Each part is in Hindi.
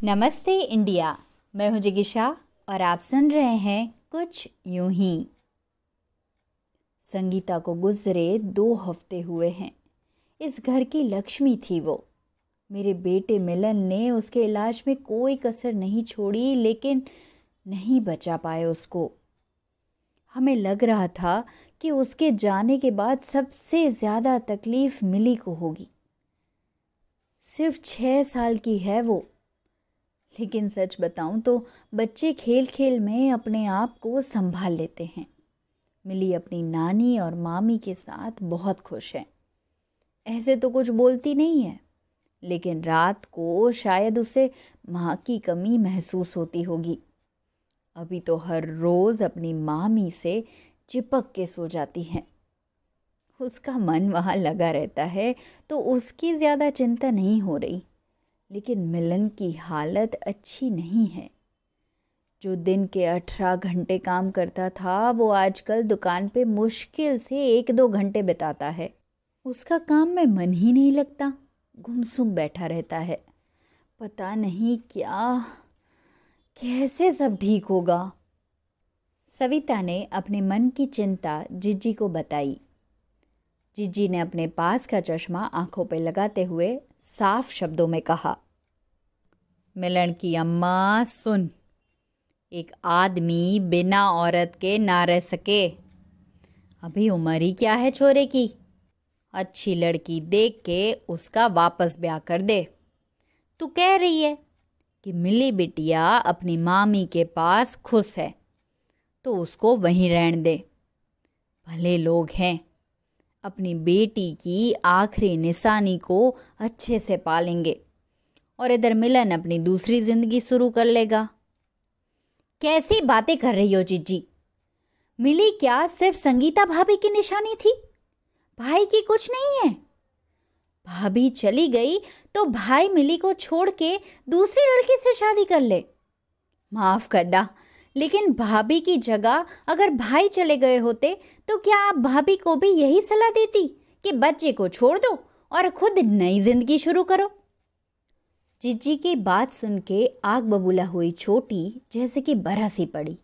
नमस्ते इंडिया। मैं हूं जिगिशा और आप सुन रहे हैं कुछ यूं ही। संगीता को गुजरे 2 हफ्ते हुए हैं। इस घर की लक्ष्मी थी वो। मेरे बेटे मिलन ने उसके इलाज में कोई कसर नहीं छोड़ी, लेकिन नहीं बचा पाए उसको। हमें लग रहा था कि उसके जाने के बाद सबसे ज़्यादा तकलीफ मिली को होगी। सिर्फ 6 साल की है वो, लेकिन सच बताऊं तो बच्चे खेल खेल में अपने आप को संभाल लेते हैं। मिली अपनी नानी और मामी के साथ बहुत खुश है। ऐसे तो कुछ बोलती नहीं है, लेकिन रात को शायद उसे माँ की कमी महसूस होती होगी। अभी तो हर रोज़ अपनी मामी से चिपक के सो जाती है। उसका मन वहाँ लगा रहता है तो उसकी ज़्यादा चिंता नहीं हो रही, लेकिन मिलन की हालत अच्छी नहीं है। जो दिन के 18 घंटे काम करता था वो आजकल दुकान पे मुश्किल से 1-2 घंटे बिताता है। उसका काम में मन ही नहीं लगता, गुमसुम बैठा रहता है। पता नहीं कैसे सब ठीक होगा। सविता ने अपने मन की चिंता जिज्जी को बताई। जिज्जी ने अपने पास का चश्मा आंखों पे लगाते हुए साफ शब्दों में कहा, मिलन की अम्मा सुन, एक आदमी बिना औरत के ना रह सके। अभी उम्र ही क्या है छोरे की। अच्छी लड़की देख के उसका वापस ब्याह कर दे। तू कह रही है कि मिली बिटिया अपनी मामी के पास खुश है तो उसको वहीं रहने दे। भले लोग हैं, अपनी बेटी की आखिरी निशानी को अच्छे से पालेंगे और इधर मिलन अपनी दूसरी जिंदगी शुरू कर लेगा। कैसी बातें कर रही हो जिज्जी? मिली क्या सिर्फ संगीता भाभी की निशानी थी? भाई की कुछ नहीं है। भाभी चली गई तो भाई मिली को छोड़ के दूसरी लड़की से शादी कर ले। माफ करना, लेकिन भाभी की जगह अगर भाई चले गए होते तो क्या आप भाभी को भी यही सलाह देती कि बच्चे को छोड़ दो और खुद नई जिंदगी शुरू करो? जिज्जी की बात सुन के आग बबूला हुई छोटी जैसे कि बरसी पड़ी।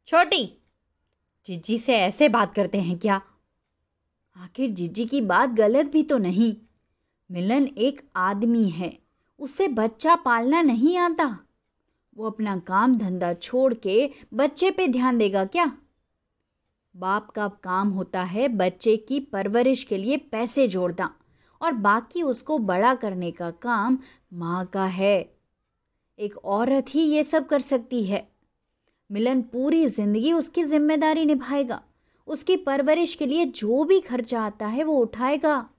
छोटी, जिज्जी से ऐसे बात करते हैं क्या? आखिर जिज्जी की बात गलत भी तो नहीं। मिलन एक आदमी है, उसे बच्चा पालना नहीं आता। वो अपना काम धंधा छोड़ के बच्चे पे ध्यान देगा क्या? बाप का काम होता है बच्चे की परवरिश के लिए पैसे जोड़ना, और बाकी उसको बड़ा करने का काम माँ का है। एक औरत ही ये सब कर सकती है। मिलन पूरी जिंदगी उसकी जिम्मेदारी निभाएगा। उसकी परवरिश के लिए जो भी खर्चा आता है वो उठाएगा,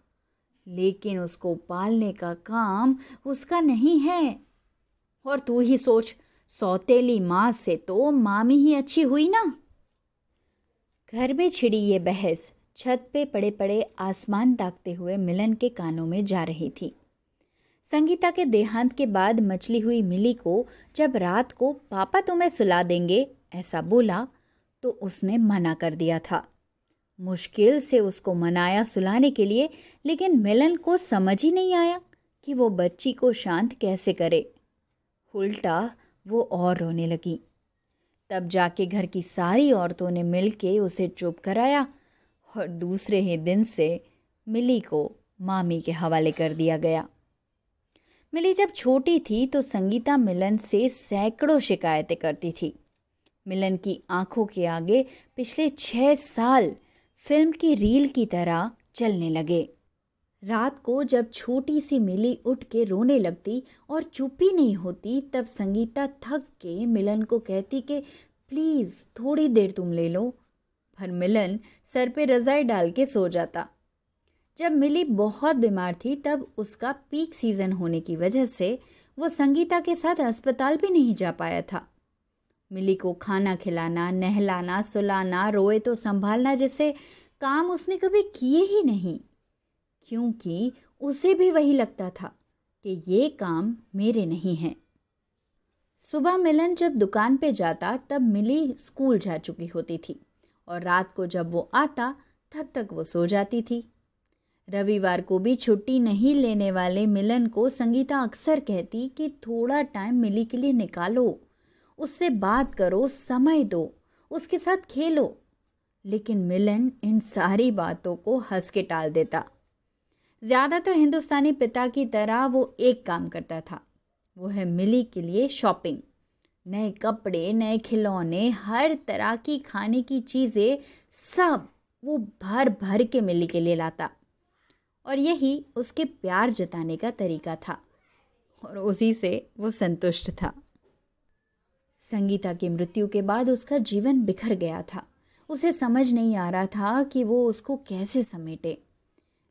लेकिन उसको पालने का काम उसका नहीं है। और तू ही सोच, सौतेली माँ से तो मामी ही अच्छी हुई ना। घर में छिड़ी ये बहस छत पे पड़े पड़े आसमान ताकते हुए मिलन के कानों में जा रही थी। संगीता के देहांत के बाद मचली हुई मिली को जब रात को पापा तुम्हें सुला देंगे ऐसा बोला तो उसने मना कर दिया था। मुश्किल से उसको मनाया सुलाने के लिए, लेकिन मिलन को समझ ही नहीं आया कि वो बच्ची को शांत कैसे करे। उल्टा वो और रोने लगी। तब जाके घर की सारी औरतों ने मिलके उसे चुप कराया और दूसरे ही दिन से मिली को मामी के हवाले कर दिया गया। मिली जब छोटी थी तो संगीता मिलन से सैकड़ों शिकायतें करती थी। मिलन की आंखों के आगे पिछले 6 साल फिल्म की रील की तरह चलने लगे। रात को जब छोटी सी मिली उठ के रोने लगती और चुप ही नहीं होती, तब संगीता थक के मिलन को कहती कि प्लीज़ थोड़ी देर तुम ले लो, पर मिलन सर पे रज़ाई डाल के सो जाता। जब मिली बहुत बीमार थी तब उसका पीक सीज़न होने की वजह से वो संगीता के साथ अस्पताल भी नहीं जा पाया था। मिली को खाना खिलाना, नहलाना, सुलाना, रोए तो संभालना जैसे काम उसने कभी किए ही नहीं, क्योंकि उसे भी वही लगता था कि ये काम मेरे नहीं हैं। सुबह मिलन जब दुकान पे जाता तब मिली स्कूल जा चुकी होती थी और रात को जब वो आता तब तक वो सो जाती थी। रविवार को भी छुट्टी नहीं लेने वाले मिलन को संगीता अक्सर कहती कि थोड़ा टाइम मिली के लिए निकालो, उससे बात करो, समय दो, उसके साथ खेलो। लेकिन मिलन इन सारी बातों को हंस के टाल देता। ज़्यादातर हिंदुस्तानी पिता की तरह वो एक काम करता था, वो है मिली के लिए शॉपिंग। नए कपड़े, नए खिलौने, हर तरह की खाने की चीज़ें, सब वो भर भर के मिली के लिए लाता। और यही उसके प्यार जताने का तरीका था और उसी से वो संतुष्ट था। संगीता की मृत्यु के बाद उसका जीवन बिखर गया था। उसे समझ नहीं आ रहा था कि वो उसको कैसे समेटे।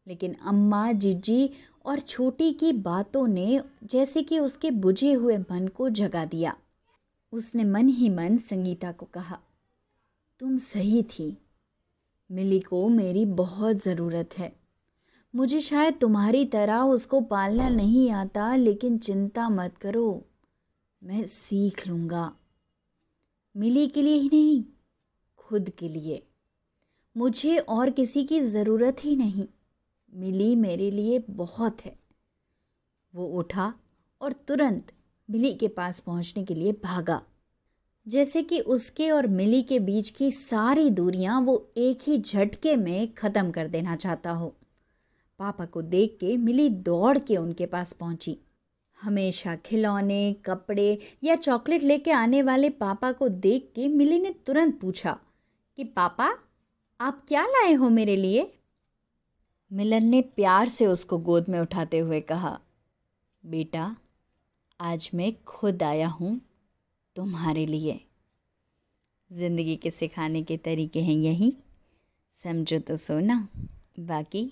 लेकिन अम्मा, जीजी और छोटी की बातों ने जैसे कि उसके बुझे हुए मन को जगा दिया। उसने मन ही मन संगीता को कहा, तुम सही थी, मिली को मेरी बहुत ज़रूरत है। मुझे शायद तुम्हारी तरह उसको पालना नहीं आता, लेकिन चिंता मत करो, मैं सीख लूँगा। मिली के लिए ही नहीं, खुद के लिए। मुझे और किसी की ज़रूरत ही नहीं, मिली मेरे लिए बहुत है। वो उठा और तुरंत मिली के पास पहुंचने के लिए भागा, जैसे कि उसके और मिली के बीच की सारी दूरियां वो एक ही झटके में ख़त्म कर देना चाहता हो। पापा को देख के मिली दौड़ के उनके पास पहुंची। हमेशा खिलौने, कपड़े या चॉकलेट लेके आने वाले पापा को देख के मिली ने तुरंत पूछा कि पापा, आप क्या लाए हो मेरे लिए? मिलन ने प्यार से उसको गोद में उठाते हुए कहा, बेटा, आज मैं खुद आया हूँ तुम्हारे लिए। ज़िंदगी के सिखाने के तरीके हैं यही, समझो तो सोना, बाकी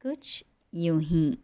कुछ यूं ही।